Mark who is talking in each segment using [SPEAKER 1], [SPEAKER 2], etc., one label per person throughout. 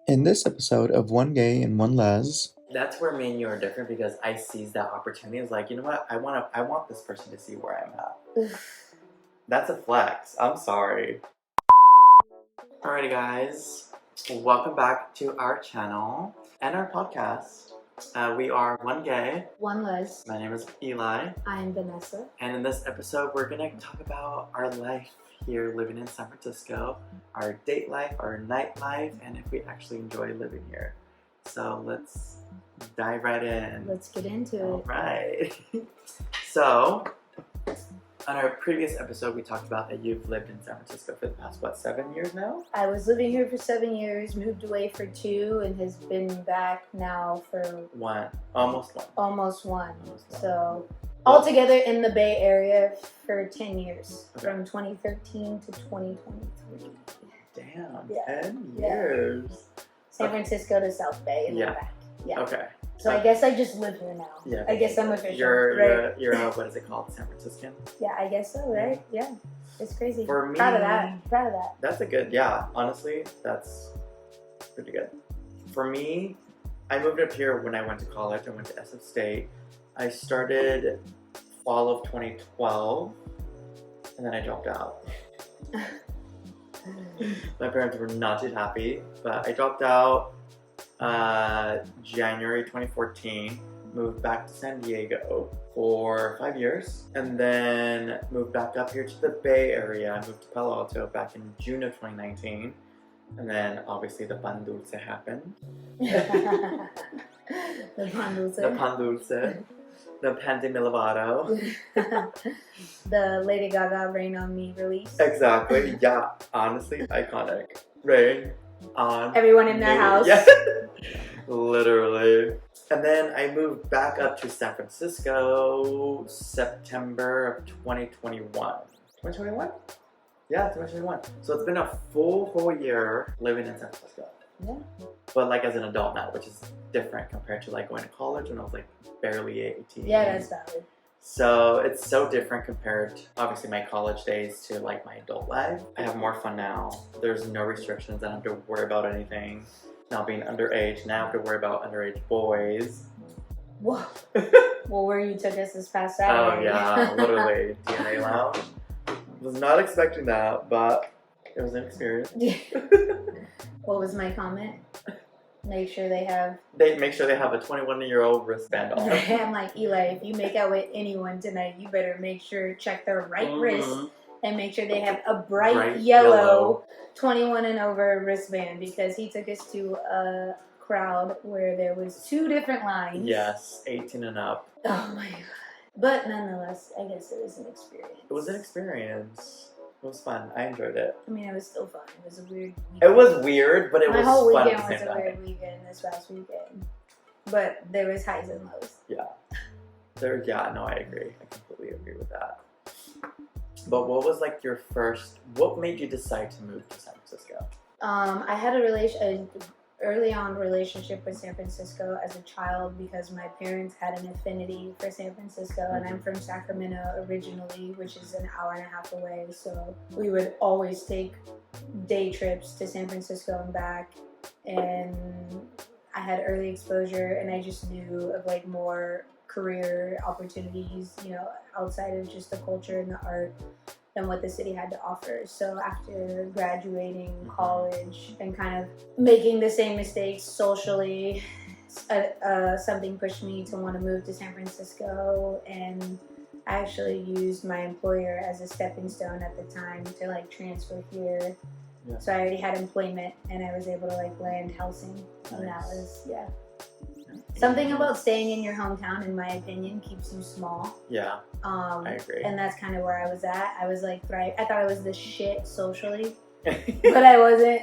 [SPEAKER 1] In this episode of One Gay and One Les,
[SPEAKER 2] That's where me and you are different because I seized that opportunity. I was like, you know what? I want this person to see where I'm at. That's a flex. I'm sorry. Alrighty, guys. Welcome back to our channel and our podcast. We are One Gay.
[SPEAKER 3] One Les.
[SPEAKER 2] My name is Eli.
[SPEAKER 3] I'm Vanessa.
[SPEAKER 2] And in this episode, we're going to talk about our life here living in San Francisco, our date life, our nightlife, and if we actually enjoy living here. So let's dive right in.
[SPEAKER 3] Let's get into it.
[SPEAKER 2] All right. So, on our previous episode, we talked about that you've lived in San Francisco for the past, 7 years now?
[SPEAKER 3] I was living here for 7 years, moved away for 2, and has been back now for
[SPEAKER 2] Almost one.
[SPEAKER 3] Almost one. So, altogether in the Bay Area for 10 years, from 2013 to 2023.
[SPEAKER 2] Damn,
[SPEAKER 3] Yeah.
[SPEAKER 2] 10 years.
[SPEAKER 3] San Francisco to South Bay and then back. Yeah.
[SPEAKER 2] Okay.
[SPEAKER 3] So I guess I just live here now.
[SPEAKER 2] Yeah.
[SPEAKER 3] I guess I'm official.
[SPEAKER 2] You're what is it called? San Franciscan?
[SPEAKER 3] Yeah, I guess so, right? Yeah. It's crazy.
[SPEAKER 2] For me,
[SPEAKER 3] Proud of that.
[SPEAKER 2] That's a good, honestly, that's pretty good. For me, I moved up here when I went to college. I went to SF State. I started fall of 2012, and then I dropped out. My parents were not too happy, but I dropped out January 2014, moved back to San Diego for 5 years, and then moved back up here to the Bay Area. I moved to Palo Alto back in June of 2019, and then obviously the pan dulce happened.
[SPEAKER 3] The pan dulce.
[SPEAKER 2] The pan dulce. The Pan de Milvado.
[SPEAKER 3] The Lady Gaga Rain on Me release.
[SPEAKER 2] Exactly. Yeah. Honestly, iconic. Rain on
[SPEAKER 3] everyone in their house.
[SPEAKER 2] Yeah. Literally. And then I moved back up to San Francisco September of 2021. 2021? Yeah, 2021. So it's been a whole year living in San Francisco.
[SPEAKER 3] Yeah.
[SPEAKER 2] But like as an adult now, which is different compared to like going to college when I was like barely 18.
[SPEAKER 3] Yeah, that's valid.
[SPEAKER 2] So it's so different compared to obviously my college days to like my adult life. I have more fun now. There's no restrictions. I don't have to worry about anything. Now being underage, now I have to worry about underage boys.
[SPEAKER 3] Whoa. Well, where you took us this past Saturday.
[SPEAKER 2] Oh yeah, literally. DNA lounge. Was not expecting that, but it was an experience.
[SPEAKER 3] What was my comment? Make sure they have
[SPEAKER 2] a 21-year-old wristband on.
[SPEAKER 3] I'm like, Eli, if you make out with anyone tonight, you better make sure check their right wrist and make sure they have a bright yellow 21 and over wristband, because he took us to a crowd where there was 2 different lines.
[SPEAKER 2] Yes, 18 and up.
[SPEAKER 3] Oh my god. But nonetheless, I guess it was an experience.
[SPEAKER 2] It was an experience. It was fun. I enjoyed it.
[SPEAKER 3] I mean, it was still fun. It was a weird weekend.
[SPEAKER 2] It was weird, but it was fun.
[SPEAKER 3] My whole
[SPEAKER 2] at
[SPEAKER 3] weekend
[SPEAKER 2] the
[SPEAKER 3] was
[SPEAKER 2] same
[SPEAKER 3] a
[SPEAKER 2] time.
[SPEAKER 3] weird weekend this past weekend. But there was highs and lows.
[SPEAKER 2] Yeah. No, I agree. I completely agree with that. But what was like what made you decide to move to San Francisco?
[SPEAKER 3] I had an early on relationship with San Francisco as a child because my parents had an affinity for San Francisco, and I'm from Sacramento originally, which is an hour and a half away. So we would always take day trips to San Francisco and back, and I had early exposure, and I just knew of like more career opportunities, outside of just the culture and the art than what the city had to offer. So after graduating college and kind of making the same mistakes socially, something pushed me to want to move to San Francisco, and I actually used my employer as a stepping stone at the time to like transfer here. Yeah. So I already had employment, and I was able to like land housing, and that was something about staying in your hometown, in my opinion, keeps you small.
[SPEAKER 2] Yeah, I agree.
[SPEAKER 3] And that's kind of where I was at. I was like, I thought I was the shit socially, but I wasn't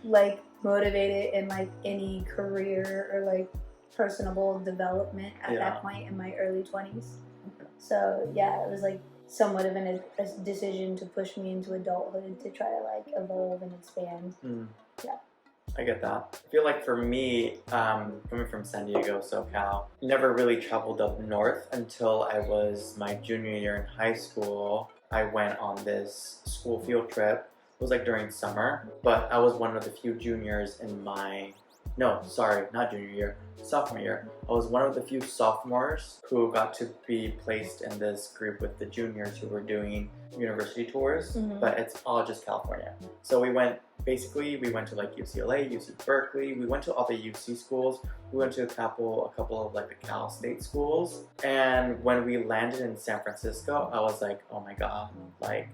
[SPEAKER 3] like motivated in like any career or like personable development at that point in my early 20s. So yeah, it was like somewhat of a decision to push me into adulthood to try to like evolve and expand. Yeah.
[SPEAKER 2] I get that. I feel like for me, coming from San Diego, SoCal, never really traveled up north until I was my junior year in high school. I went on this school field trip was like during summer, but I was one of the few juniors in my, no, sorry, not junior year, sophomore year. I was one of the few sophomores who got to be placed in this group with the juniors who were doing university tours, but it's all just California. So we went to like UCLA, UC Berkeley, we went to all the UC schools, we went to a couple of like the Cal State schools, and when we landed in San Francisco, I was like, oh my god, like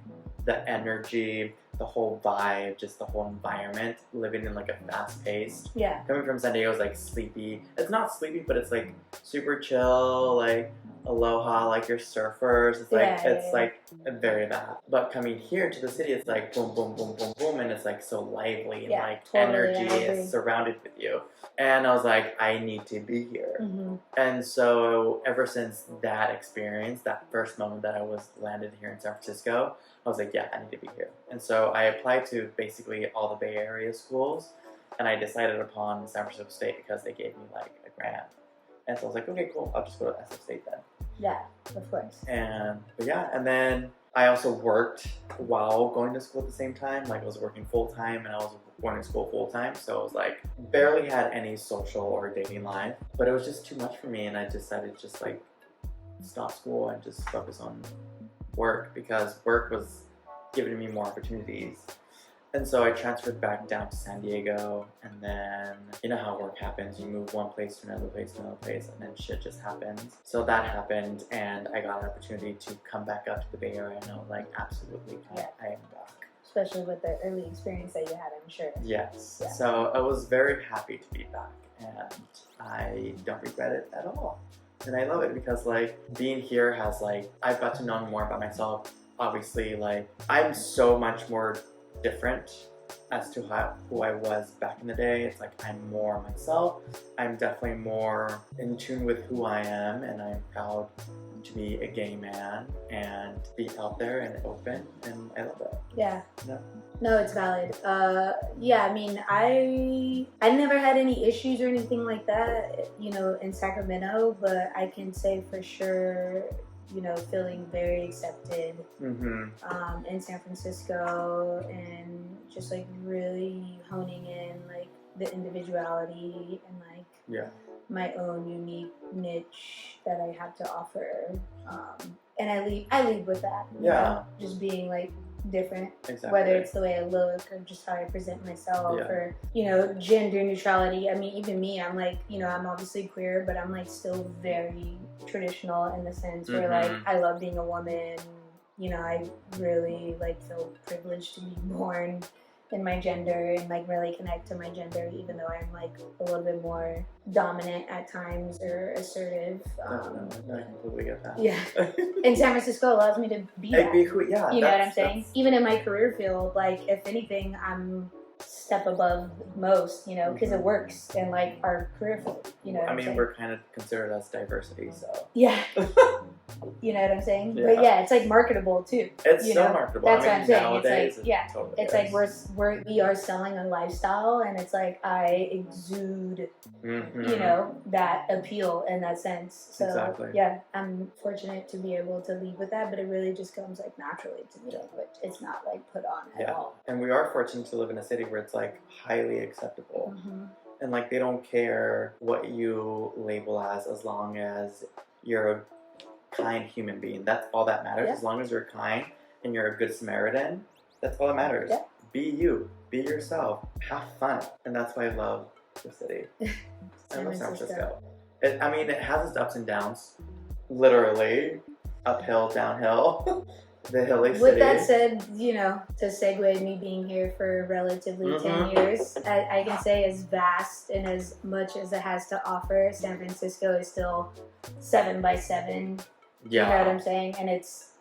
[SPEAKER 2] the energy, the whole vibe, just the whole environment, living in like a fast paced.
[SPEAKER 3] Yeah.
[SPEAKER 2] Coming from San Diego is like sleepy. It's not sleepy, but it's like super chill, like aloha, like you're surfers. It's like like very that. But coming here to the city, it's like boom, boom, boom, boom, boom, and it's like so lively and like
[SPEAKER 3] totally,
[SPEAKER 2] energy is surrounded with you. And I was like, I need to be here. And so ever since that experience, that first moment that I was landed here in San Francisco, I was like, yeah, I need to be here. And so I applied to basically all the Bay Area schools, and I decided upon San Francisco State because they gave me like a grant. And so I was like, okay, cool, I'll just go to SF State then.
[SPEAKER 3] Yeah, of course.
[SPEAKER 2] And and then I also worked while going to school at the same time. Like I was working full time and I was going to school full time. So I was like, barely had any social or dating life, but it was just too much for me. And I decided to just like stop school and just focus on work because work was giving me more opportunities. And so I transferred back down to San Diego, and then you know how work happens. You move one place to another place to another place, and then shit just happens. So that happened, and I got an opportunity to come back up to the Bay Area, and I was like, absolutely, I am back.
[SPEAKER 3] Especially with the early experience that you had, I'm sure.
[SPEAKER 2] Yes.
[SPEAKER 3] Yeah.
[SPEAKER 2] So I was very happy to be back, and I don't regret it at all. And I love it because like being here has like, I've got to know more about myself. Obviously, like I'm so much more different as to who I was back in the day. It's like I'm more myself. I'm definitely more in tune with who I am, and I'm proud to be a gay man and be out there and open, and I love it.
[SPEAKER 3] Yeah.
[SPEAKER 2] Yeah.
[SPEAKER 3] No, it's valid. Yeah, I mean, I never had any issues or anything like that, you know, in Sacramento, but I can say for sure, you know, feeling very accepted in San Francisco, and just like really honing in like the individuality and like my own unique niche that I have to offer, and I lead with that. You know? Just being like different, whether it's the way I look or just how I present myself, or you know, gender neutrality. I mean, even me, I'm like, you know, I'm obviously queer, but I'm like still very traditional in the sense where like I love being a woman. You know, I really like feel privileged to be born in my gender and like really connect to my gender, even though I'm like a little bit more dominant at times or assertive.
[SPEAKER 2] I completely get that.
[SPEAKER 3] Yeah. And San Francisco allows me to be that. You know what I'm saying? Even in my career field, like if anything, I'm step above most, you know, because it works in like our career field. You know what I'm saying?
[SPEAKER 2] We're kind of considered as diversity, so.
[SPEAKER 3] Yeah. You know what I'm saying? But yeah, it's like marketable too.
[SPEAKER 2] It's so marketable.
[SPEAKER 3] That's what I'm saying.
[SPEAKER 2] Nowadays,
[SPEAKER 3] it's like,
[SPEAKER 2] totally
[SPEAKER 3] it's like we are selling a lifestyle, and it's like I exude, you know, that appeal in that sense. So yeah, I'm fortunate to be able to lead with that, but it really just comes like naturally to me. But it's not like put on at all.
[SPEAKER 2] And we are fortunate to live in a city where it's like highly acceptable. And like they don't care what you label as long as you're a kind human being. That's all that matters. As long as you're kind and you're a good Samaritan, that's all that matters. Be you, be yourself, have fun. And that's why I love the city. I love San Francisco. It has its ups and downs, literally uphill, downhill. The hilly city.
[SPEAKER 3] With that said, you know, to segue me being here for relatively 10 years, I can say as vast and as much as it has to offer, San Francisco is still 7 by 7. You know what I'm saying? And it's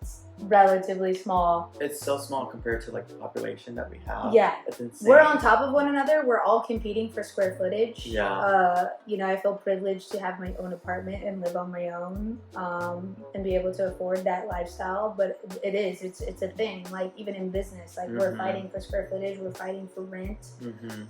[SPEAKER 3] relatively small.
[SPEAKER 2] It's so small compared to like the population that we have.
[SPEAKER 3] Yeah.
[SPEAKER 2] It's insane.
[SPEAKER 3] We're on top of one another. We're all competing for square footage.
[SPEAKER 2] Yeah.
[SPEAKER 3] You know, I feel privileged to have my own apartment and live on my own, and be able to afford that lifestyle. But it's a thing. Like even in business, like we're fighting for square footage, we're fighting for rent.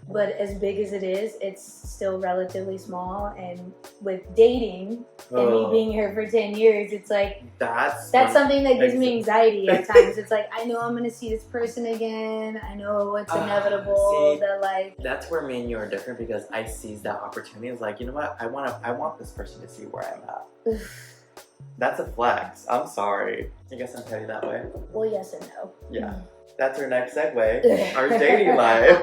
[SPEAKER 3] But as big as it is, it's still relatively small, and with dating and me being here for 10 years, it's like that's something that gives me anxiety at times. It's like I know I'm gonna see this person again. I know it's inevitable that like
[SPEAKER 2] that's where me and you are different because I seize that opportunity. It's like, you know what, I want this person to see where I'm at. That's a flex. I'm sorry. I guess I'm petty that way.
[SPEAKER 3] Well, yes and no.
[SPEAKER 2] Yeah. That's our next segue. Our dating life.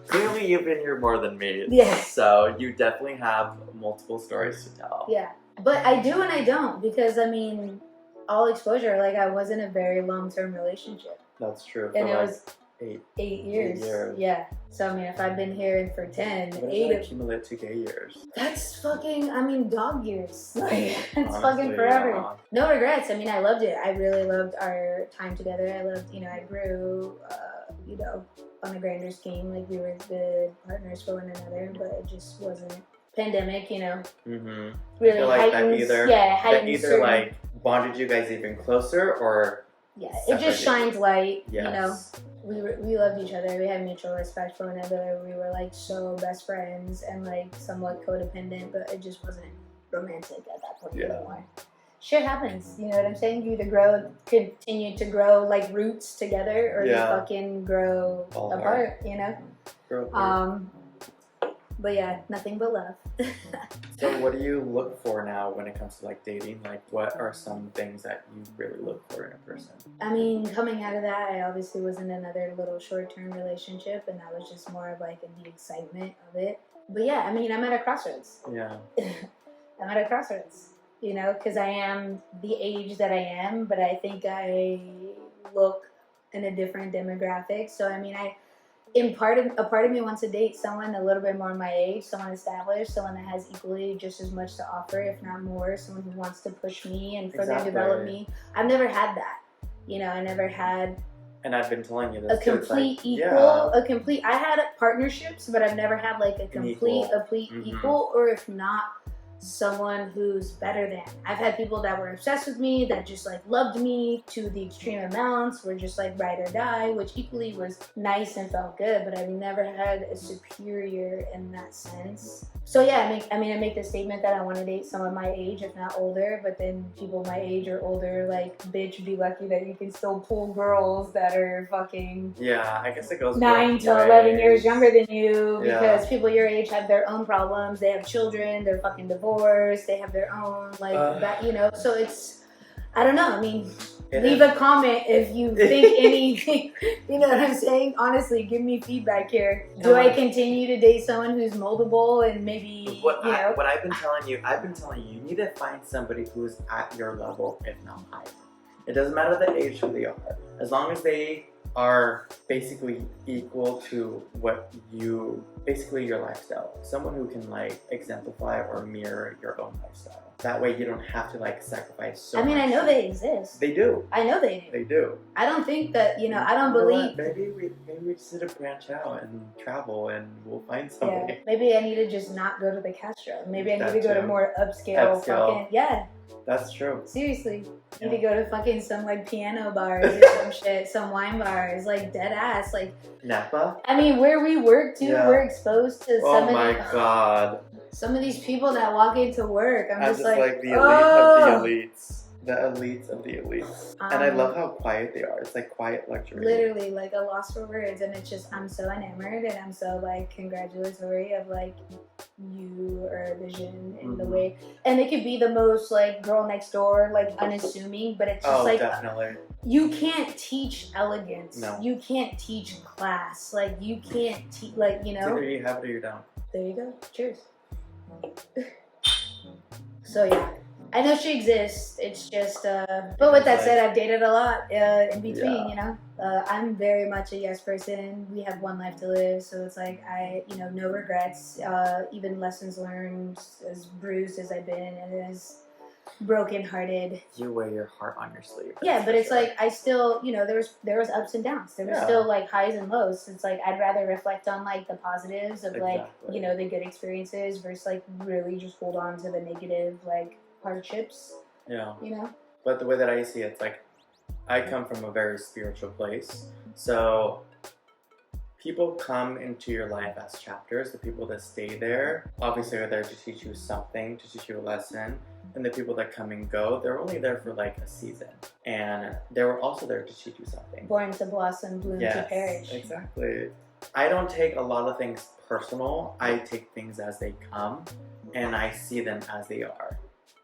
[SPEAKER 2] Clearly, you've been here more than me.
[SPEAKER 3] Yeah.
[SPEAKER 2] So you definitely have multiple stories to tell.
[SPEAKER 3] Yeah. But I do and I don't because, I mean, all exposure, like I was in a very long-term relationship.
[SPEAKER 2] That's true.
[SPEAKER 3] And it was
[SPEAKER 2] 8
[SPEAKER 3] years.
[SPEAKER 2] 8 years.
[SPEAKER 3] Yeah. So, I mean, if I've been here for 10,
[SPEAKER 2] what
[SPEAKER 3] 8
[SPEAKER 2] does accumulate to gay years?
[SPEAKER 3] That's fucking, I mean, dog years. Like, it's
[SPEAKER 2] Honestly,
[SPEAKER 3] fucking forever.
[SPEAKER 2] Yeah.
[SPEAKER 3] No regrets. I mean, I loved it. I really loved our time together. I loved, you know, I grew, you know, on a grander scheme. Like, we were good partners for one another, but it just wasn't. Pandemic, you know, really
[SPEAKER 2] I feel like
[SPEAKER 3] heightens,
[SPEAKER 2] that either like bonded you guys even closer or
[SPEAKER 3] it just shined light.
[SPEAKER 2] Yes.
[SPEAKER 3] You know, we loved each other. We had mutual respect for one another. We were like so best friends and like somewhat codependent, but it just wasn't romantic at that point anymore. Shit happens, you know what I'm saying? You either continue to grow like roots together, or you fucking grow apart, you know. But yeah, nothing but love.
[SPEAKER 2] So what do you look for now when it comes to like dating? Like what are some things that you really look for in a person?
[SPEAKER 3] I mean, coming out of that, I obviously was in another little short-term relationship, and that was just more of like the excitement of it. But yeah, I mean, I'm at a crossroads.
[SPEAKER 2] Yeah.
[SPEAKER 3] I'm at a crossroads, you know, because I am the age that I am, but I think I look in a different demographic. So I mean, a part of me wants to date someone a little bit more my age, someone established, someone that has equally just as much to offer, if not more, someone who wants to push me and further develop me. I've never had that. You know, I never had
[SPEAKER 2] and I've been telling you this
[SPEAKER 3] a complete equal, I had partnerships, but I've never had like a complete equal, or if not, someone who's better than. I've had people that were obsessed with me, that just like loved me to the extreme amounts, were just like ride or die, which equally was nice and felt good, but I've never had a superior in that sense. So yeah, I make the statement that I want to date someone my age, if not older, but then people my age or older, like, bitch, be lucky that you can still pull girls that are fucking
[SPEAKER 2] I guess it goes
[SPEAKER 3] 9 to 11 years younger than you, because people your age have their own problems, they have children, they're fucking divorced, they have their own, like, that, you know, so it's, I don't know, I mean, leave a comment if you think anything, you know what I'm saying? Honestly, give me feedback here. Do I continue to date someone who's moldable and maybe,
[SPEAKER 2] what I've been telling you, you need to find somebody who's at your level, if not higher. It doesn't matter the age who they are. As long as they are basically equal to basically your lifestyle. Someone who can like exemplify or mirror your own lifestyle. That way you don't have to like sacrifice so much.
[SPEAKER 3] I know they exist.
[SPEAKER 2] They do.
[SPEAKER 3] I know they do.
[SPEAKER 2] They do.
[SPEAKER 3] I don't think that, you know, I don't believe.
[SPEAKER 2] Maybe we just need to branch out and travel and we'll find somebody.
[SPEAKER 3] Yeah. Maybe I need to just not go to the Castro. Maybe I need to go to more upscale. Fucking,
[SPEAKER 2] That's true.
[SPEAKER 3] Seriously. Need to go to fucking some like piano bars or some shit, some wine bars, like dead ass, like
[SPEAKER 2] Napa.
[SPEAKER 3] I mean, where we work too, we're exposed to some of these people that walk into work. I'm just like
[SPEAKER 2] the elite of the elites. The elites of the elites. And I love how quiet they are. It's like quiet luxury.
[SPEAKER 3] Literally, like a loss for words. And it's just, I'm so enamored and I'm so like congratulatory of like you are a vision in the way. And it could be the most like girl next door, like unassuming, but it's just like
[SPEAKER 2] definitely.
[SPEAKER 3] You can't teach elegance.
[SPEAKER 2] No.
[SPEAKER 3] You can't teach class. Like you can't teach, like, you know.
[SPEAKER 2] Either you have it or you're down.
[SPEAKER 3] There you go. Cheers. So yeah. I know she exists. It's just, but with that said, I've dated a lot in between, you know. I'm very much a yes person. We have one life to live, so it's like no regrets. Even lessons learned, as bruised as I've been and as brokenhearted.
[SPEAKER 2] You wear your heart on your sleeve.
[SPEAKER 3] Yeah, but it's like I still, you know, there was ups and downs. There was still like highs and lows. So it's like I'd rather reflect on like the positives of like the good experiences versus like really just hold on to the negative like hardships. Yeah. You know?
[SPEAKER 2] But the way that I see it, it's like I come from a very spiritual place. So people come into your life as chapters. The people that stay there obviously are there to teach you something, to teach you a lesson. And the people that come and go, they're only there for like a season. And they were also there to teach you something.
[SPEAKER 3] Born to blossom, bloom to perish.
[SPEAKER 2] Exactly. I don't take a lot of things personal. I take things as they come and I see them as they are.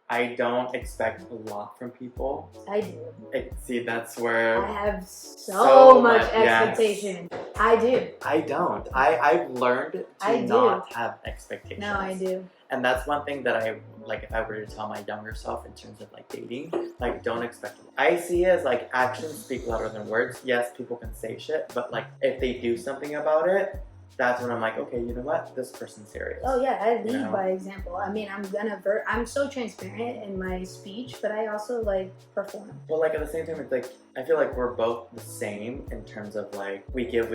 [SPEAKER 2] I don't expect a lot from people.
[SPEAKER 3] I do.
[SPEAKER 2] See, that's where
[SPEAKER 3] I have so much
[SPEAKER 2] yes.
[SPEAKER 3] expectation. I do.
[SPEAKER 2] I don't. I've learned to not have expectations.
[SPEAKER 3] No, I do.
[SPEAKER 2] And that's one thing that I, like, if I were to tell my younger self in terms of, like, dating, like, don't expect it. I see it as, like, actions speak louder than words. Yes, people can say shit, but, like, if they do something about it, that's when I'm like, okay, you know what? This person's serious.
[SPEAKER 3] Oh yeah, I lead by example. I mean, I'm so transparent in my speech, but I also like perform.
[SPEAKER 2] Well, like at the same time, it's like, I feel like we're both the same in terms of like, we give.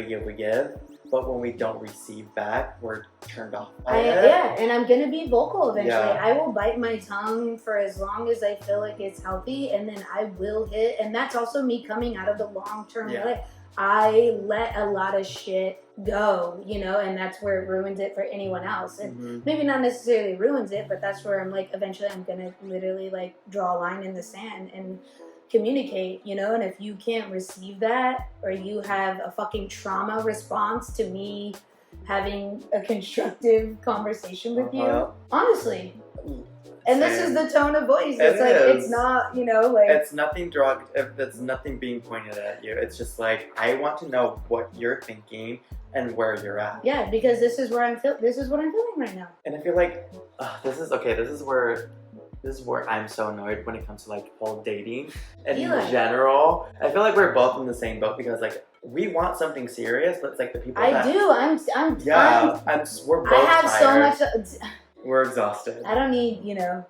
[SPEAKER 2] But when we don't receive back, we're turned off by it.
[SPEAKER 3] Yeah, and I'm gonna be vocal eventually.
[SPEAKER 2] Yeah.
[SPEAKER 3] I will bite my tongue for as long as I feel like it's healthy, and then I will hit. And that's also me coming out of the long-term life. I let a lot of shit go, you know, and that's where it ruins it for anyone else. And maybe not necessarily ruins it, but that's where I'm like, eventually I'm gonna literally like draw a line in the sand and communicate, you know. And if you can't receive that, or you have a fucking trauma response to me having a constructive conversation with you, honestly. And this is the tone of voice. It's like, it's not, you know, like...
[SPEAKER 2] It's nothing it's nothing being pointed at you. It's just like, I want to know what you're thinking and where you're at.
[SPEAKER 3] Yeah, because this is what I'm feeling right now.
[SPEAKER 2] And I feel like, this is where I'm so annoyed when it comes to like whole dating. And in general, I feel like we're both in the same boat because like, we want something serious, but it's like the people we're both
[SPEAKER 3] I have
[SPEAKER 2] tired.
[SPEAKER 3] so much...
[SPEAKER 2] We're exhausted.
[SPEAKER 3] I don't need, you know,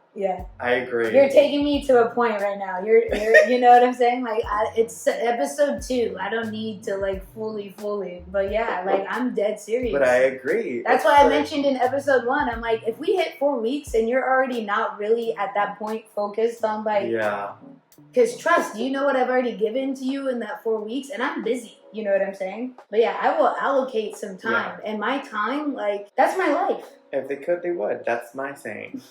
[SPEAKER 2] I agree.
[SPEAKER 3] You're taking me to a point right now. You're you know what I'm saying? Like, it's episode 2. I don't need to, like, fully. But, yeah, like, I'm dead serious.
[SPEAKER 2] But I agree.
[SPEAKER 3] That's why I mentioned in episode 1, I'm like, if we hit 4 weeks and you're already not really at that point focused on, like...
[SPEAKER 2] Yeah.
[SPEAKER 3] Because trust, do you know what I've already given to you in that 4 weeks? And I'm busy. You know what I'm saying? But, yeah, I will allocate some time. And my time, like, that's my life.
[SPEAKER 2] If they could, they would. That's my saying.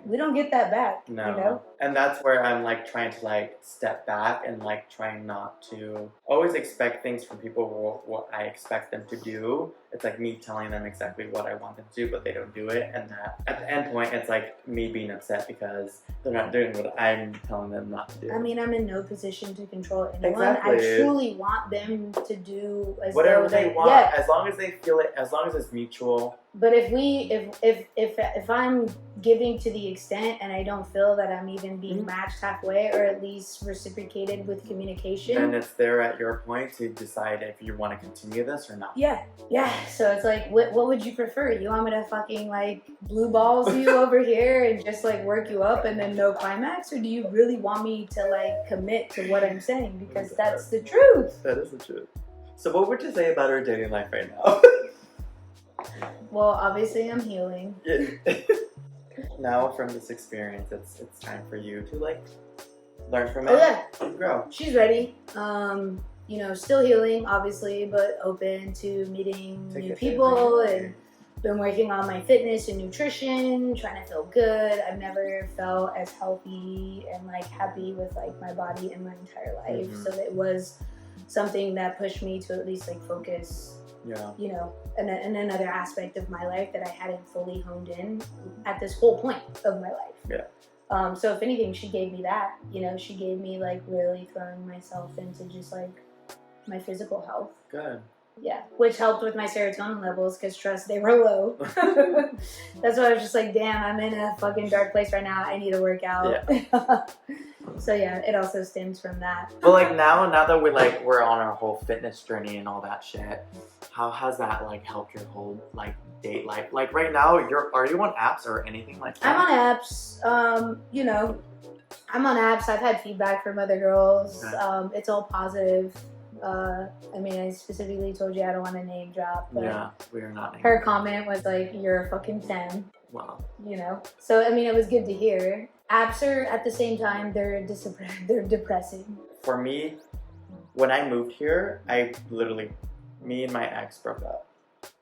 [SPEAKER 2] We
[SPEAKER 3] don't get that back.
[SPEAKER 2] No.
[SPEAKER 3] You know?
[SPEAKER 2] And that's where I'm like trying to like step back and like trying not to always expect things from people what I expect them to do. It's like me telling them exactly what I want them to do, but they don't do it. And that at the end point, it's like me being upset because they're not doing what I'm telling them not to do.
[SPEAKER 3] I mean, I'm in no position to control anyone.
[SPEAKER 2] Exactly.
[SPEAKER 3] I truly want them to do
[SPEAKER 2] whatever they want, as long as they feel it, as long as it's mutual.
[SPEAKER 3] But if I'm giving to the extent and I don't feel that I'm even being matched halfway or at least reciprocated with communication,
[SPEAKER 2] then it's there at your point to decide if you want to continue this or not.
[SPEAKER 3] Yeah. So it's like, what would you prefer? You want me to fucking like blue balls you over here and just like work you up and then no climax, or do you really want me to like commit to what I'm saying? Because that's the truth.
[SPEAKER 2] That is the truth. So what would you say about our dating life right now?
[SPEAKER 3] Well, obviously I'm healing.
[SPEAKER 2] Now from this experience, it's time for you to like learn from it.
[SPEAKER 3] Oh yeah,
[SPEAKER 2] and grow.
[SPEAKER 3] She's ready. You know, still healing, obviously, but open to meeting new people and been working on my fitness and nutrition, trying to feel good. I've never felt as healthy and like happy with like my body in my entire life. So it was something that pushed me to at least like focus. You know, and another aspect of my life that I hadn't fully honed in at this whole point of my life. So if anything, she gave me that. You know, she gave me like really throwing myself into just like my physical health.
[SPEAKER 2] Good.
[SPEAKER 3] Yeah, which helped with my serotonin levels because trust, they were low. That's why I was just like, damn, I'm in a fucking dark place right now. I need to work out. Yeah. So yeah, it also stems from that.
[SPEAKER 2] But like now that we're on our whole fitness journey and all that shit, how has that like helped your whole like date life? Like right now, are you on apps or anything like that?
[SPEAKER 3] I'm on apps. You know, I'm on apps. I've had feedback from other girls.
[SPEAKER 2] Okay.
[SPEAKER 3] It's all positive. I mean, I specifically told you I don't want to name drop, but
[SPEAKER 2] yeah, we are not.
[SPEAKER 3] Her comment was like, "You're a fucking 10."
[SPEAKER 2] Wow.
[SPEAKER 3] You know, so I mean, it was good to hear. Apps are at the same time they're depressing.
[SPEAKER 2] For me, when I moved here, I literally me and my ex broke up.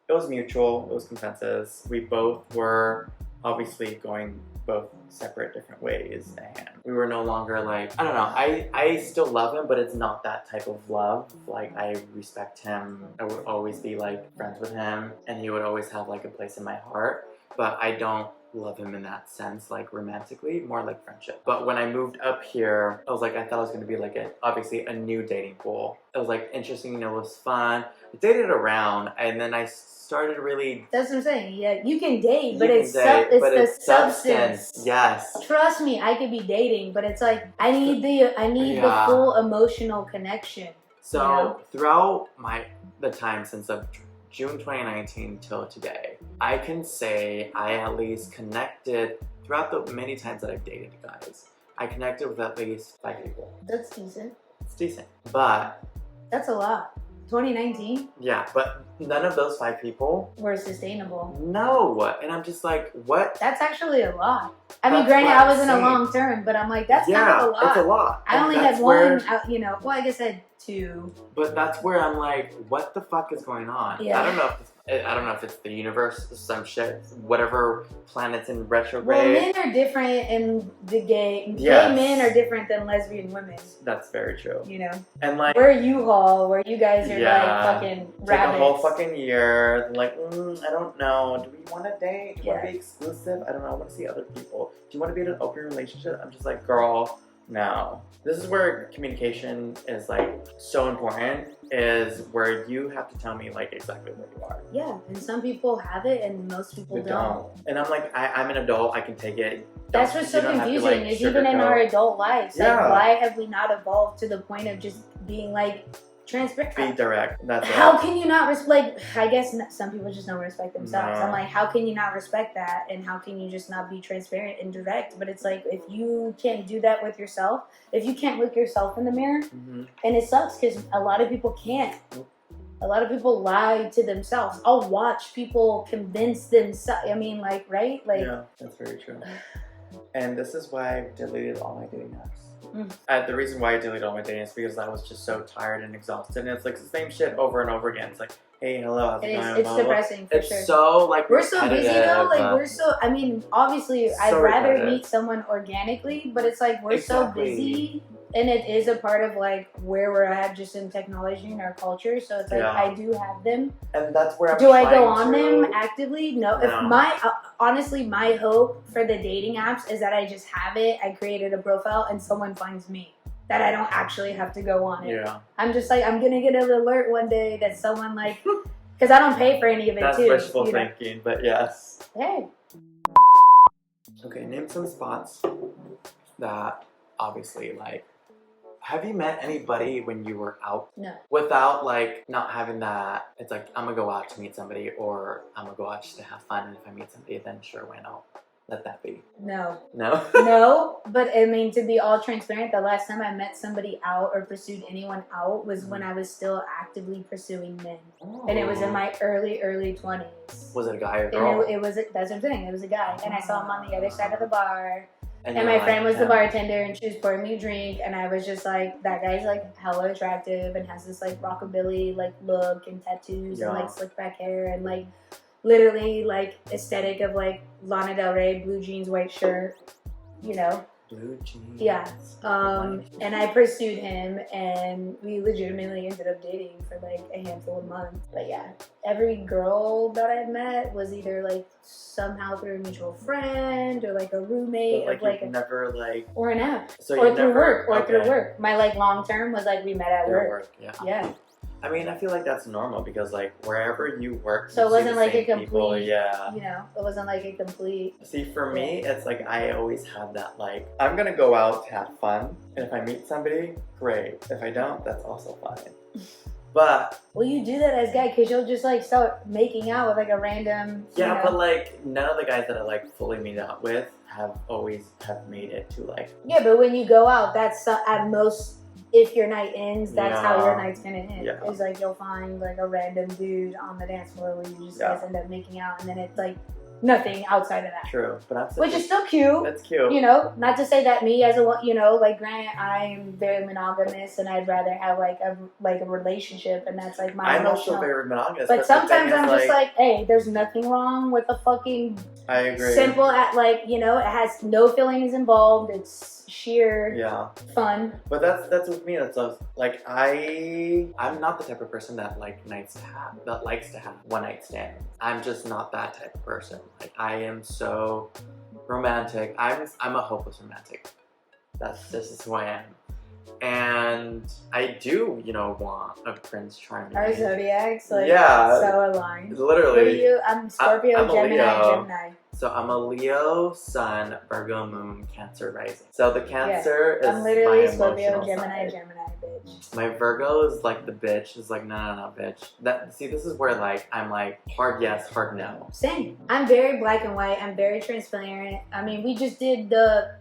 [SPEAKER 2] It was mutual, it was consensus. We both were obviously going both separate different ways, and we were no longer like, I don't know, I still love him, but it's not that type of love. Like, I respect him, I would always be like friends with him, and he would always have like a place in my heart, but I don't love him in that sense, like romantically, more like friendship. But when I moved up here, I was like, I thought it was gonna be like obviously a new dating pool. It was like interesting, you know, it was fun. I dated around, and then I started really.
[SPEAKER 3] That's what I'm saying. Yeah, you can date, but
[SPEAKER 2] You
[SPEAKER 3] it's
[SPEAKER 2] can date, but
[SPEAKER 3] the
[SPEAKER 2] it's
[SPEAKER 3] substance.
[SPEAKER 2] Yes.
[SPEAKER 3] Trust me, I could be dating, but it's like I need the
[SPEAKER 2] Yeah.
[SPEAKER 3] full emotional connection.
[SPEAKER 2] So
[SPEAKER 3] You know?
[SPEAKER 2] throughout the time since of June 2019 till today, I can say I at least connected throughout the many times that I've dated guys. I connected with at least 5 people.
[SPEAKER 3] That's decent.
[SPEAKER 2] It's decent, but
[SPEAKER 3] That's a lot. 2019
[SPEAKER 2] yeah, but none of those 5 people.
[SPEAKER 3] were sustainable.
[SPEAKER 2] No, and I'm just like, what?
[SPEAKER 3] That's actually a lot. I mean,
[SPEAKER 2] That's
[SPEAKER 3] granted,
[SPEAKER 2] what
[SPEAKER 3] I
[SPEAKER 2] I'm
[SPEAKER 3] was in a
[SPEAKER 2] saying.
[SPEAKER 3] long term, but I'm like, that's
[SPEAKER 2] Yeah,
[SPEAKER 3] kind of a lot.
[SPEAKER 2] it's a lot.
[SPEAKER 3] I
[SPEAKER 2] And
[SPEAKER 3] only
[SPEAKER 2] that's
[SPEAKER 3] had
[SPEAKER 2] where-
[SPEAKER 3] one, you know, well, I guess I had 2.
[SPEAKER 2] But that's where I'm like, what the fuck is going on?
[SPEAKER 3] Yeah.
[SPEAKER 2] I don't know if it's the universe, some shit, whatever planets in
[SPEAKER 3] Well,
[SPEAKER 2] retrograde.
[SPEAKER 3] men are different, and gay
[SPEAKER 2] Yes.
[SPEAKER 3] men are different than lesbian women.
[SPEAKER 2] That's very true.
[SPEAKER 3] You know,
[SPEAKER 2] And like,
[SPEAKER 3] we're U-Haul, where you guys are
[SPEAKER 2] Yeah.
[SPEAKER 3] like fucking
[SPEAKER 2] take
[SPEAKER 3] rabbits.
[SPEAKER 2] a whole fucking year. Like, I don't know. Do we want to date? Do you want to
[SPEAKER 3] Yeah.
[SPEAKER 2] be exclusive? I don't know. I want to see other people. Do you want to be in an open relationship? I'm just like, girl, no. This is where communication is like so important. Is where you have to tell me like exactly where you are.
[SPEAKER 3] Yeah, and some people have it, and most people
[SPEAKER 2] You
[SPEAKER 3] don't.
[SPEAKER 2] And I'm like, I'm an adult. I can take it.
[SPEAKER 3] That's what's so
[SPEAKER 2] You don't have to,
[SPEAKER 3] confusing
[SPEAKER 2] like,
[SPEAKER 3] is even in our
[SPEAKER 2] sugarcoat.
[SPEAKER 3] adult lives,
[SPEAKER 2] Yeah.
[SPEAKER 3] like why have we not evolved to the point of just being like transparent?
[SPEAKER 2] Be direct. That's
[SPEAKER 3] How
[SPEAKER 2] it.
[SPEAKER 3] can you not respect? I guess some people just don't respect themselves.
[SPEAKER 2] No.
[SPEAKER 3] I'm like, how can you not respect that? And how can you just not be transparent and direct? But it's like, if you can't do that with yourself, if you can't look yourself in the mirror, and it sucks because a lot of people can't. A lot of people lie to themselves. I'll watch people convince themselves. I mean, like, right? Like,
[SPEAKER 2] Yeah, that's very true. And this is why I deleted all my dating apps.
[SPEAKER 3] Mm.
[SPEAKER 2] The reason why I deleted all my dating is because I was just so tired and exhausted. And it's like the same shit over and over again. It's like, hey, hello, how's it going?
[SPEAKER 3] it's
[SPEAKER 2] Blah, blah, blah.
[SPEAKER 3] depressing for
[SPEAKER 2] It's
[SPEAKER 3] sure.
[SPEAKER 2] so like
[SPEAKER 3] We're so busy though, like
[SPEAKER 2] repetitive.
[SPEAKER 3] we're so, I mean, obviously I'd
[SPEAKER 2] So
[SPEAKER 3] rather
[SPEAKER 2] repetitive.
[SPEAKER 3] meet someone organically, but it's like we're
[SPEAKER 2] Exactly.
[SPEAKER 3] so busy, and it is a part of like where we're at just in technology and our culture, so it's like
[SPEAKER 2] Yeah.
[SPEAKER 3] I do have them.
[SPEAKER 2] And that's where I'm
[SPEAKER 3] Do I go
[SPEAKER 2] trying
[SPEAKER 3] on
[SPEAKER 2] to-
[SPEAKER 3] them actively? No. If
[SPEAKER 2] No.
[SPEAKER 3] honestly, my hope for the dating apps is that I just have it, I created a profile, and someone finds me. That I don't actually have to go on it.
[SPEAKER 2] Yeah,
[SPEAKER 3] I'm just like, I'm gonna get an alert one day that someone like, because I don't pay for any of it
[SPEAKER 2] that's
[SPEAKER 3] too.
[SPEAKER 2] wishful
[SPEAKER 3] you know?
[SPEAKER 2] thinking, but yes.
[SPEAKER 3] Hey.
[SPEAKER 2] Okay, name some spots that obviously like. Have you met anybody when you were out?
[SPEAKER 3] No.
[SPEAKER 2] Without like not having that, it's like I'm gonna go out to meet somebody, or I'm gonna go out just to have fun, and if I meet somebody, then sure, why not? Let that be.
[SPEAKER 3] No.
[SPEAKER 2] No.
[SPEAKER 3] No, but I mean, to be all transparent, the last time I met somebody out or pursued anyone out was when I was still actively pursuing men. And it was in my early 20s.
[SPEAKER 2] Was it a guy or
[SPEAKER 3] And
[SPEAKER 2] girl?
[SPEAKER 3] it was, that's what I'm saying, it was a guy. And I saw him on the other side of the bar. And
[SPEAKER 2] you
[SPEAKER 3] my
[SPEAKER 2] were
[SPEAKER 3] friend
[SPEAKER 2] like,
[SPEAKER 3] was the
[SPEAKER 2] "Yeah."
[SPEAKER 3] bartender, and she was pouring me a drink, and I was just like, that guy's like hella attractive and has this like rockabilly like look and tattoos and
[SPEAKER 2] Yeah.
[SPEAKER 3] like slick back hair and like literally like aesthetic of like Lana Del Rey, blue jeans, white shirt, you know.
[SPEAKER 2] Blue jeans.
[SPEAKER 3] Yeah. And I pursued him, and we legitimately ended up dating for like a handful of months. But yeah, every girl that I met was either like somehow through a mutual friend or like a roommate
[SPEAKER 2] But,
[SPEAKER 3] of like
[SPEAKER 2] you never like.
[SPEAKER 3] or an app
[SPEAKER 2] So
[SPEAKER 3] or
[SPEAKER 2] you
[SPEAKER 3] through
[SPEAKER 2] never
[SPEAKER 3] work or through
[SPEAKER 2] okay.
[SPEAKER 3] work. My like long term was like we met at
[SPEAKER 2] Through
[SPEAKER 3] work.
[SPEAKER 2] work. Yeah.
[SPEAKER 3] Yeah.
[SPEAKER 2] I mean, I feel like that's normal because like wherever you work,
[SPEAKER 3] So
[SPEAKER 2] you
[SPEAKER 3] it
[SPEAKER 2] see
[SPEAKER 3] wasn't
[SPEAKER 2] the
[SPEAKER 3] like a
[SPEAKER 2] same people.
[SPEAKER 3] complete-
[SPEAKER 2] Yeah.
[SPEAKER 3] You know, it wasn't like a complete.
[SPEAKER 2] See, for me, it's like I always have that like I'm gonna go out to have fun, and if I meet somebody, great. If I don't, that's also fine. But
[SPEAKER 3] Well, you do that as a guy because you'll just like start making out with like a random.
[SPEAKER 2] yeah,
[SPEAKER 3] you know.
[SPEAKER 2] but like none of the guys that I like fully meet up with have made it to like.
[SPEAKER 3] Yeah, but when you go out, that's at most. If your night ends, that's how your
[SPEAKER 2] Yeah.
[SPEAKER 3] night's gonna end.
[SPEAKER 2] Yeah.
[SPEAKER 3] It's like you'll find like a random dude on the dance floor where you just
[SPEAKER 2] Yeah.
[SPEAKER 3] guys end up making out, and then it's like nothing outside of that.
[SPEAKER 2] True, but I'm
[SPEAKER 3] Which is still cute.
[SPEAKER 2] That's cute.
[SPEAKER 3] You know, not to say that me as a, you know, like granted, I'm very monogamous and I'd rather have like a relationship, and that's like my
[SPEAKER 2] I'm
[SPEAKER 3] emotional.
[SPEAKER 2] also very monogamous.
[SPEAKER 3] But
[SPEAKER 2] the
[SPEAKER 3] sometimes
[SPEAKER 2] thing
[SPEAKER 3] I'm
[SPEAKER 2] is,
[SPEAKER 3] just like, hey, there's nothing wrong with a fucking
[SPEAKER 2] I agree.
[SPEAKER 3] simple at like, you know, it has no feelings involved. It's sheer fun.
[SPEAKER 2] But that's with me. That's like I'm not the type of person that likes to have one night stands. I'm just not that type of person. Like I am so romantic. I'm a hopeless romantic. This is who I am. And I do, you know, want a Prince Charming.
[SPEAKER 3] Our zodiacs, like,
[SPEAKER 2] yeah,
[SPEAKER 3] so aligned.
[SPEAKER 2] Literally.
[SPEAKER 3] What are you? I'm Scorpio,
[SPEAKER 2] I'm a
[SPEAKER 3] Gemini,
[SPEAKER 2] Leo.
[SPEAKER 3] Gemini.
[SPEAKER 2] So I'm a Leo, Sun, Virgo, Moon, Cancer rising. So the Cancer is
[SPEAKER 3] I'm literally
[SPEAKER 2] my
[SPEAKER 3] Scorpio,
[SPEAKER 2] emotional
[SPEAKER 3] Gemini,
[SPEAKER 2] side.
[SPEAKER 3] Gemini, bitch.
[SPEAKER 2] My Virgo is like the bitch. Is like no, bitch. This is where like I'm like hard yes, hard no.
[SPEAKER 3] Same. I'm very black and white. I'm very transparent. I mean, we just did the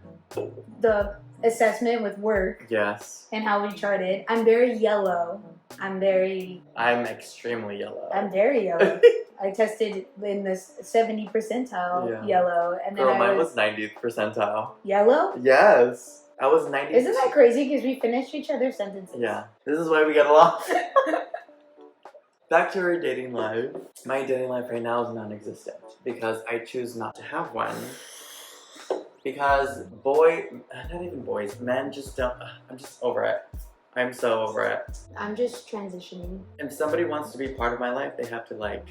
[SPEAKER 3] assessment with work.
[SPEAKER 2] Yes.
[SPEAKER 3] And how we charted. I'm very yellow. I'm
[SPEAKER 2] extremely yellow.
[SPEAKER 3] I'm very yellow. I tested in the 70th percentile yellow, and then
[SPEAKER 2] mine was 90th percentile.
[SPEAKER 3] Yellow?
[SPEAKER 2] Yes. I was 90th.
[SPEAKER 3] Isn't that crazy? Because we finished each other's sentences.
[SPEAKER 2] Yeah. This is why we get along. Back to our dating life. My dating life right now is non-existent because I choose not to have one. Because not even boys, men just don't. I'm just over it. I'm so over it.
[SPEAKER 3] I'm just transitioning.
[SPEAKER 2] If somebody wants to be part of my life, they have to like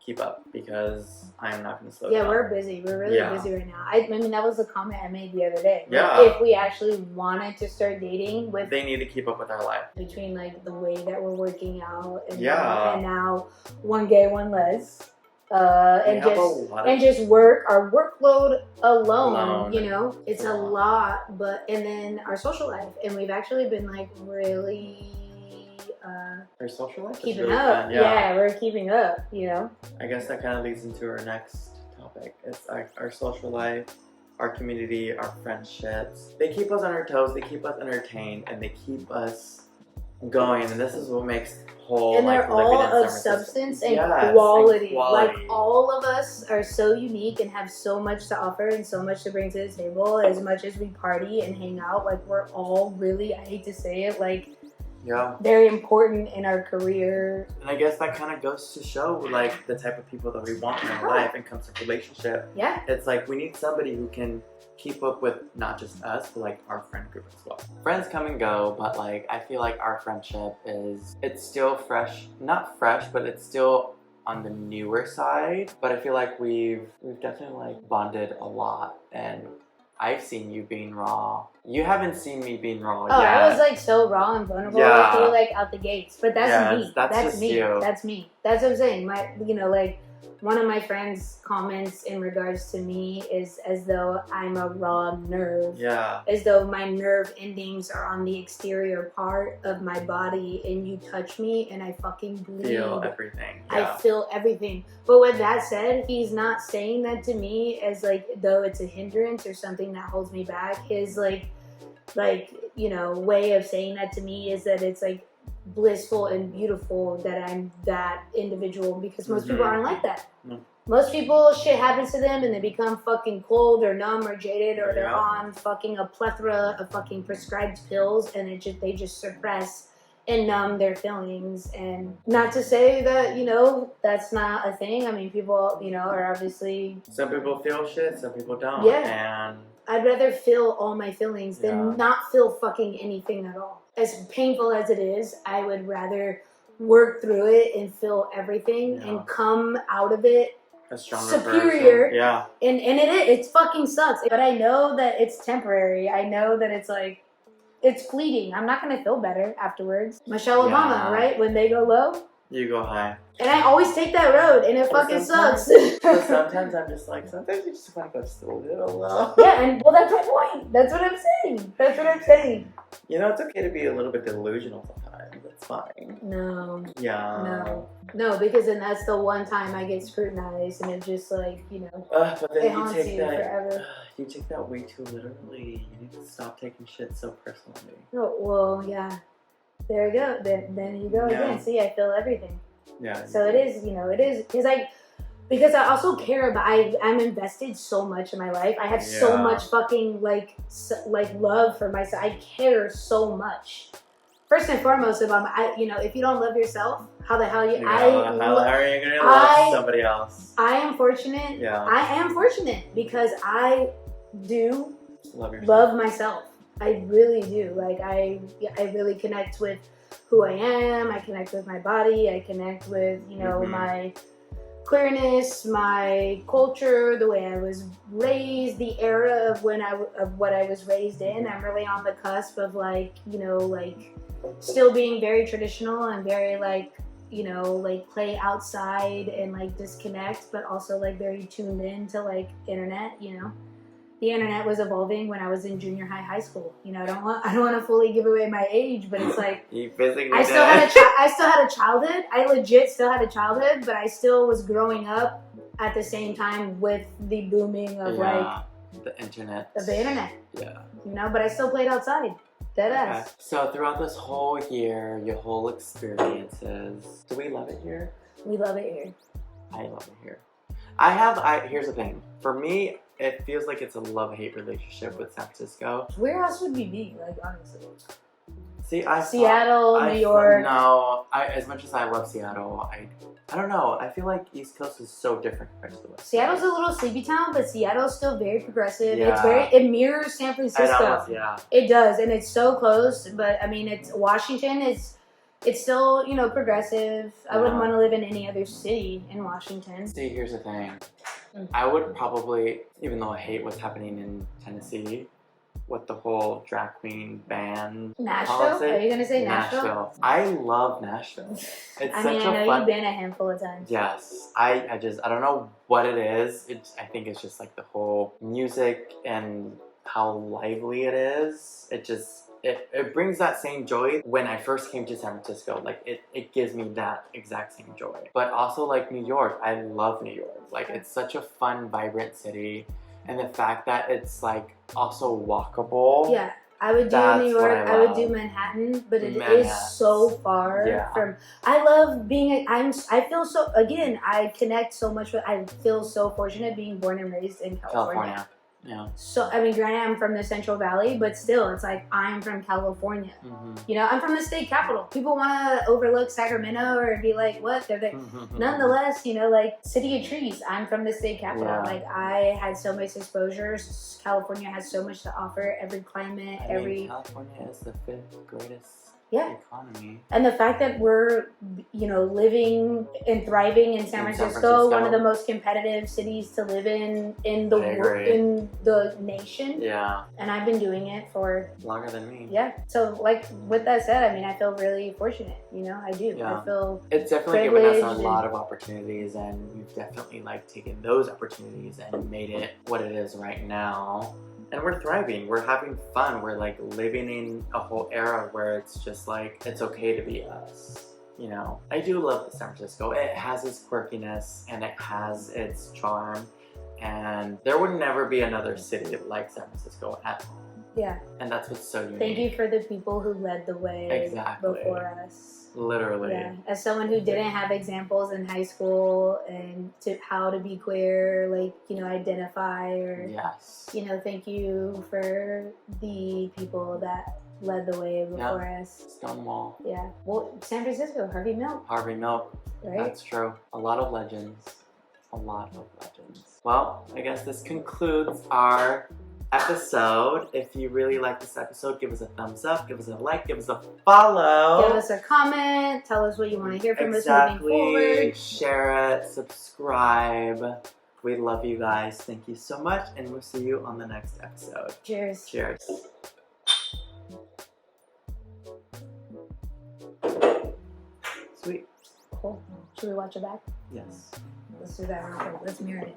[SPEAKER 2] keep up because I'm not going to slow down.
[SPEAKER 3] Yeah, we're busy. We're really busy right now. I mean, that was the comment I made the other day.
[SPEAKER 2] Yeah.
[SPEAKER 3] Like, if we actually wanted to start dating with...
[SPEAKER 2] They need to keep up with our life.
[SPEAKER 3] Between like the way that we're working out and,
[SPEAKER 2] and
[SPEAKER 3] now one gay, one les. And just work, our workload alone, you know, it's a lot. And then our social life, and we've actually been like really
[SPEAKER 2] our social life
[SPEAKER 3] keeping
[SPEAKER 2] really
[SPEAKER 3] up.
[SPEAKER 2] fun.
[SPEAKER 3] Yeah, we're keeping up, you know.
[SPEAKER 2] I guess that kind of leads into our next topic. It's our social life, our community, our friendships. They keep us on our toes, they keep us entertained, and they keep us going, and this is what makes whole,
[SPEAKER 3] and they're all of substance and quality. Like all of us are so unique and have so much to offer and so much to bring to the table. As much as we party and hang out, like we're all really, I hate to say it, like very important in our career.
[SPEAKER 2] And I guess that kind of goes to show like the type of people that we want in our life and comes to relationship.
[SPEAKER 3] Yeah,
[SPEAKER 2] it's like we need somebody who can keep up with not just us, but like our friend group as well. Friends come and go, but like I feel like our friendship it's still fresh. Not fresh, but it's still on the newer side. But I feel like we've definitely like bonded a lot, and I've seen you being raw. You haven't seen me being raw yet.
[SPEAKER 3] I was like so raw and vulnerable with you like out the gates. But that's me.
[SPEAKER 2] That's
[SPEAKER 3] me.
[SPEAKER 2] You.
[SPEAKER 3] That's me. That's what I'm saying. Like one of my friends' comments in regards to me is as though I'm a raw nerve.
[SPEAKER 2] Yeah.
[SPEAKER 3] As though my nerve endings are on the exterior part of my body, and you touch me and I fucking bleed.
[SPEAKER 2] Feel everything.
[SPEAKER 3] I feel everything. But with that said, he's not saying that to me as like though it's a hindrance or something that holds me back. His like way of saying that to me is that it's like blissful and beautiful that I'm that individual, because most people aren't like that.
[SPEAKER 2] No.
[SPEAKER 3] Most people, shit happens to them and they become fucking cold or numb or jaded, or they're on fucking a plethora of fucking prescribed pills, and they just suppress and numb their feelings. And not to say that, that's not a thing. I mean, people, are obviously...
[SPEAKER 2] Some people feel shit, some people don't.
[SPEAKER 3] Yeah.
[SPEAKER 2] And
[SPEAKER 3] I'd rather feel all my feelings than not feel fucking anything at all. As painful as it is, I would rather work through it and feel everything and come out of it
[SPEAKER 2] a stronger
[SPEAKER 3] superior.
[SPEAKER 2] Person. Yeah.
[SPEAKER 3] And it fucking sucks. But I know that it's temporary. I know that it's like, it's fleeting. I'm not going to feel better afterwards. Michelle Obama, right? When they go low,
[SPEAKER 2] you go high.
[SPEAKER 3] And I always take that road, and it fucking sucks.
[SPEAKER 2] But sometimes I'm just like, sometimes you just want to go just a little low.
[SPEAKER 3] Yeah, and well, that's my point. That's what I'm saying.
[SPEAKER 2] It's okay to be a little bit delusional sometimes. That's fine.
[SPEAKER 3] No.
[SPEAKER 2] Yeah.
[SPEAKER 3] No, because then that's the one time I get scrutinized, and it's just like,
[SPEAKER 2] but then
[SPEAKER 3] it haunts you forever.
[SPEAKER 2] You take that way too literally. You need to stop taking shit so personally.
[SPEAKER 3] Oh, well, yeah. There you go. Then you go again. See, I feel everything.
[SPEAKER 2] Yeah.
[SPEAKER 3] So it is, because because I also care about. I'm invested so much in my life. I have so much fucking like love for myself. I care so much. First and foremost, if you don't love yourself, how the hell how
[SPEAKER 2] are you gonna love somebody else?
[SPEAKER 3] I am fortunate.
[SPEAKER 2] Yeah.
[SPEAKER 3] I am fortunate because I do love myself. I really do. Like I really connect with who I am. I connect with my body. I connect with my queerness, my culture, the way I was raised, the era of what I was raised in. I'm really on the cusp of still being very traditional and very play outside and disconnect, but also very tuned in to internet. The internet was evolving when I was in junior high school. I don't want to fully give away my age, but it's like
[SPEAKER 2] you physically
[SPEAKER 3] I still had a childhood. I legit still had a childhood, but I still was growing up at the same time with the booming of
[SPEAKER 2] the internet.
[SPEAKER 3] Yeah. But I still played outside. Deadass.
[SPEAKER 2] Okay. So throughout this whole year, your whole experiences, do we love it here?
[SPEAKER 3] We love it here.
[SPEAKER 2] I love it here. Here's the thing. For me, it feels like it's a love-hate relationship with San Francisco.
[SPEAKER 3] Where else would we be, honestly?
[SPEAKER 2] See,
[SPEAKER 3] Seattle, New York.
[SPEAKER 2] No, as much as I love Seattle, I don't know. I feel like East Coast is so different compared to the West.
[SPEAKER 3] Seattle's a little sleepy town, but Seattle's still very progressive.
[SPEAKER 2] Yeah.
[SPEAKER 3] It mirrors San Francisco.
[SPEAKER 2] Yeah.
[SPEAKER 3] It does, and it's so close. But it's Washington. It's still progressive. I wouldn't want to live in any other city in Washington.
[SPEAKER 2] See, here's the thing. I would probably, even though I hate what's happening in Tennessee, with the whole drag queen ban
[SPEAKER 3] Nashville?
[SPEAKER 2] policy.
[SPEAKER 3] Are you gonna say Nashville?
[SPEAKER 2] I love Nashville. It's
[SPEAKER 3] I know you've been a handful of times.
[SPEAKER 2] Yes. I don't know what it is. I think it's just the whole music and how lively it is. It brings that same joy. When I first came to San Francisco, it gives me that exact same joy. But also New York, I love New York. It's such a fun, vibrant city. And the fact that it's also walkable.
[SPEAKER 3] Yeah, I would do New York. I would do Manhattan, but it is so far from. I love being. I feel so. Again, I connect so much with. I feel so fortunate being born and raised in California.
[SPEAKER 2] Yeah.
[SPEAKER 3] So granted, I'm from the Central Valley, but still, it's I'm from California.
[SPEAKER 2] Mm-hmm.
[SPEAKER 3] I'm from the state capital. People want to overlook Sacramento or be like, what? Nonetheless, city of trees. I'm from the state capital.
[SPEAKER 2] Yeah.
[SPEAKER 3] I had so much exposure. California has so much to offer. Every climate,
[SPEAKER 2] California is the 5th greatest economy.
[SPEAKER 3] And the fact that we're, living and thriving in San Francisco, one of the most competitive cities to live in the nation.
[SPEAKER 2] Yeah.
[SPEAKER 3] And I've been doing it for
[SPEAKER 2] longer than me.
[SPEAKER 3] Yeah. So with that said, I feel really fortunate. I do.
[SPEAKER 2] Yeah.
[SPEAKER 3] I feel
[SPEAKER 2] it's definitely given us a lot of opportunities, and we've definitely taken those opportunities and made it what it is right now. And we're thriving. We're having fun. We're living in a whole era where it's just it's okay to be us. I do love San Francisco. It has its quirkiness and it has its charm. And there would never be another city like San Francisco at all.
[SPEAKER 3] Yeah.
[SPEAKER 2] And that's what's so unique.
[SPEAKER 3] Thank you for the people who led the way before us.
[SPEAKER 2] Literally.
[SPEAKER 3] Yeah. As someone who didn't have examples in high school and to how to be queer, identify or thank you for the people that led the way before us.
[SPEAKER 2] Stonewall.
[SPEAKER 3] Yeah. Well, San Francisco, Harvey Milk. Right?
[SPEAKER 2] That's true. A lot of legends. Well, I guess this concludes our episode. If you really like this episode, give us a thumbs up, give us a like, give us a follow.
[SPEAKER 3] Give us a comment. Tell us what you want to hear from us moving forward.
[SPEAKER 2] Share it, subscribe. We love you guys. Thank you so much, and we'll see you on the next episode.
[SPEAKER 3] Cheers.
[SPEAKER 2] Cheers. Sweet.
[SPEAKER 3] Cool. Should we watch it back?
[SPEAKER 2] Yes.
[SPEAKER 3] Let's do that real quick. Let's mirror it.